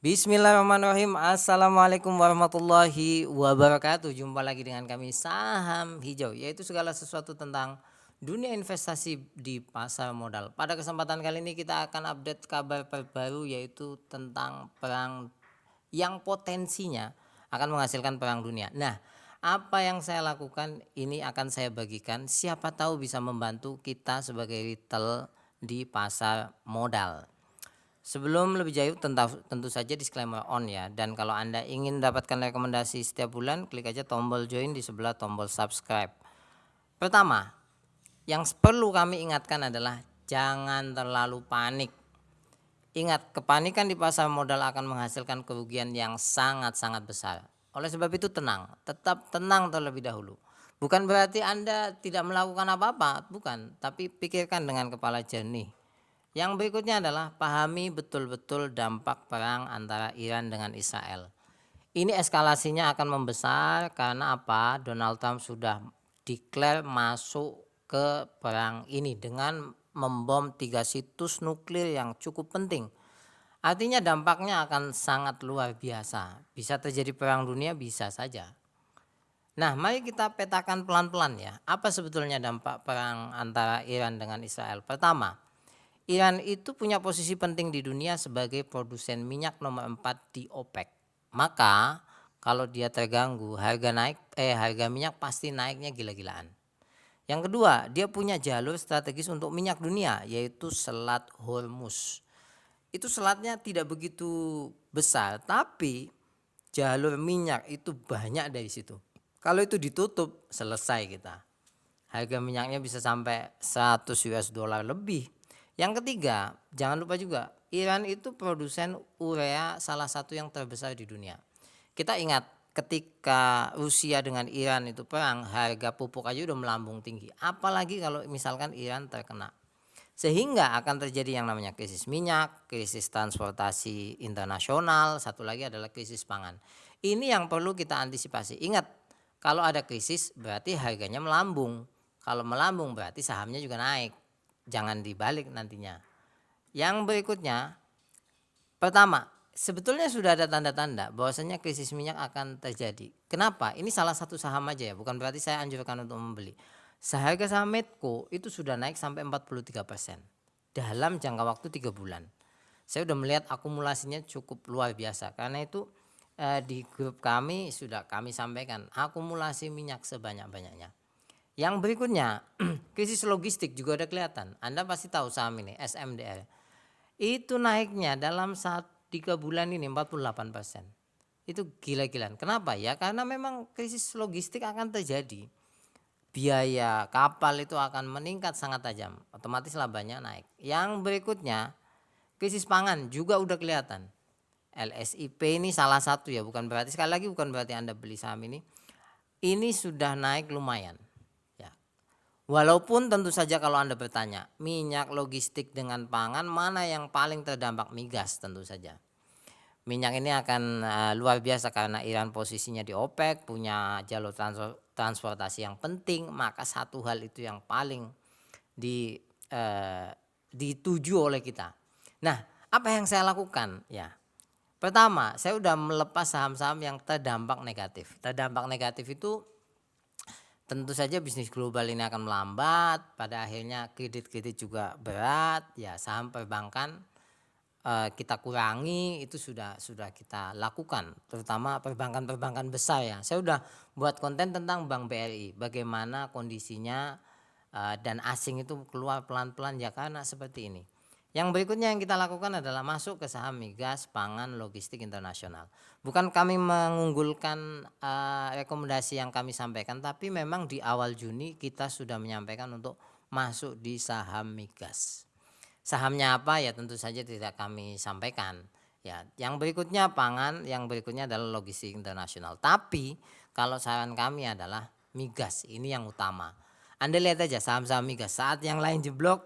Bismillahirrahmanirrahim. Assalamualaikum warahmatullahi wabarakatuh. Jumpa lagi dengan kami Saham Hijau, yaitu segala sesuatu tentang dunia investasi di pasar modal. Pada kesempatan kali ini kita akan update kabar terbaru, yaitu tentang perang yang potensinya akan menghasilkan perang dunia. Nah, apa yang saya lakukan ini akan saya bagikan, siapa tahu bisa membantu kita sebagai retail di pasar modal. Sebelum lebih jauh, tentu saja disclaimer on ya. Dan kalau Anda ingin mendapatkan rekomendasi setiap bulan, klik aja tombol join di sebelah tombol subscribe. Pertama, yang perlu kami ingatkan adalah jangan terlalu panik. Ingat, kepanikan di pasar modal akan menghasilkan kerugian yang sangat-sangat besar. Oleh sebab itu tenang, tetap tenang terlebih dahulu. Bukan berarti Anda tidak melakukan apa-apa, bukan, tapi pikirkan dengan kepala jernih. Yang berikutnya adalah pahami betul-betul dampak perang antara Iran dengan Israel. Ini eskalasinya akan membesar karena apa? Donald Trump sudah declare masuk ke perang ini dengan membom 3 situs nuklir yang cukup penting. Artinya dampaknya akan sangat luar biasa. Bisa terjadi perang dunia, bisa saja. Nah, mari kita petakan pelan-pelan ya. Apa sebetulnya dampak perang antara Iran dengan Israel? Pertama, Iran itu punya posisi penting di dunia sebagai produsen minyak nomor 4 di OPEC. Maka kalau dia terganggu, harga minyak pasti naiknya gila-gilaan. Yang kedua, dia punya jalur strategis untuk minyak dunia, yaitu Selat Hormuz. Itu selatnya tidak begitu besar, tapi jalur minyak itu banyak dari situ. Kalau itu ditutup, selesai kita. Harga minyaknya bisa sampai 100 US dollar lebih. Yang ketiga, jangan lupa juga Iran itu produsen urea salah satu yang terbesar di dunia. Kita ingat ketika Rusia dengan Iran itu perang, harga pupuk aja udah melambung tinggi. Apalagi kalau misalkan Iran terkena. Sehingga akan terjadi yang namanya krisis minyak, krisis transportasi internasional, satu lagi adalah krisis pangan. Ini yang perlu kita antisipasi. Ingat, kalau ada krisis berarti harganya melambung. Kalau melambung berarti sahamnya juga naik. Jangan dibalik nantinya. Yang berikutnya, pertama, sebetulnya sudah ada tanda-tanda bahwasanya krisis minyak akan terjadi. Kenapa? Ini salah satu saham aja ya, bukan berarti saya anjurkan untuk membeli. Seharga saham Medco itu sudah naik sampai 43% dalam jangka waktu 3 bulan. Saya sudah melihat akumulasinya cukup luar biasa. Karena itu di grup kami sudah kami sampaikan akumulasi minyak sebanyak-banyaknya. Yang berikutnya, krisis logistik juga ada kelihatan. Anda pasti tahu saham ini, SMDR. Itu naiknya dalam 3 bulan ini 48%. Itu gila-gilaan. Kenapa ya? Karena memang krisis logistik akan terjadi. Biaya kapal itu akan meningkat sangat tajam. Otomatis labanya naik. Yang berikutnya, krisis pangan juga udah kelihatan. LSIP ini salah satu ya, bukan berarti sekali lagi bukan berarti Anda beli saham ini. Ini sudah naik lumayan. Ya. Walaupun tentu saja kalau Anda bertanya, minyak, logistik dengan pangan mana yang paling terdampak? Migas tentu saja. Minyak ini akan luar biasa karena Iran posisinya di OPEC, punya jalur transportasi yang penting, maka satu hal itu yang paling dituju oleh kita. Nah, apa yang saya lakukan? Ya, pertama, saya sudah melepas saham-saham yang terdampak negatif. Terdampak negatif itu tentu saja bisnis global ini akan melambat, pada akhirnya kredit-kredit juga berat, ya saham perbankan kita kurangi, itu sudah kita lakukan, terutama perbankan-perbankan besar ya. Saya sudah buat konten tentang Bank BRI, bagaimana kondisinya dan asing itu keluar pelan-pelan ya karena seperti ini. Yang berikutnya yang kita lakukan adalah masuk ke saham migas, pangan, logistik internasional. Bukan kami mengunggulkan rekomendasi yang kami sampaikan, tapi memang di awal Juni kita sudah menyampaikan untuk masuk di saham migas. Sahamnya apa ya tentu saja tidak kami sampaikan. Ya, yang berikutnya pangan, yang berikutnya adalah logistik internasional. Tapi kalau saran kami adalah migas, ini yang utama. Anda lihat aja saham-saham migas, saat yang lain jeblok,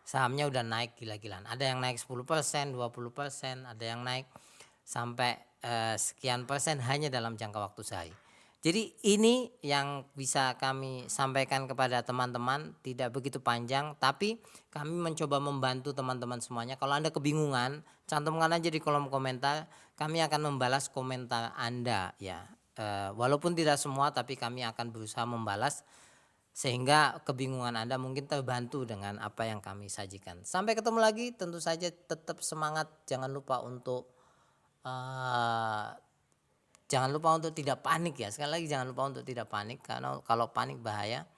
sahamnya udah naik gila-gilaan. Ada yang naik 10%, 20%, ada yang naik sampai sekian persen hanya dalam jangka waktu sehari. Jadi ini yang bisa kami sampaikan kepada teman-teman, tidak begitu panjang, tapi kami mencoba membantu teman-teman semuanya. Kalau Anda kebingungan, cantumkan aja di kolom komentar, kami akan membalas komentar Anda ya. Walaupun tidak semua, tapi kami akan berusaha membalas sehingga kebingungan Anda mungkin terbantu dengan apa yang kami sajikan. Sampai ketemu lagi, tentu saja tetap semangat, jangan lupa untuk eh, jangan lupa untuk tidak panik ya. Sekali lagi jangan lupa untuk tidak panik karena kalau panik bahaya.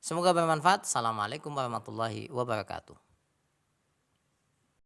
Semoga bermanfaat. Assalamualaikum warahmatullahi wabarakatuh.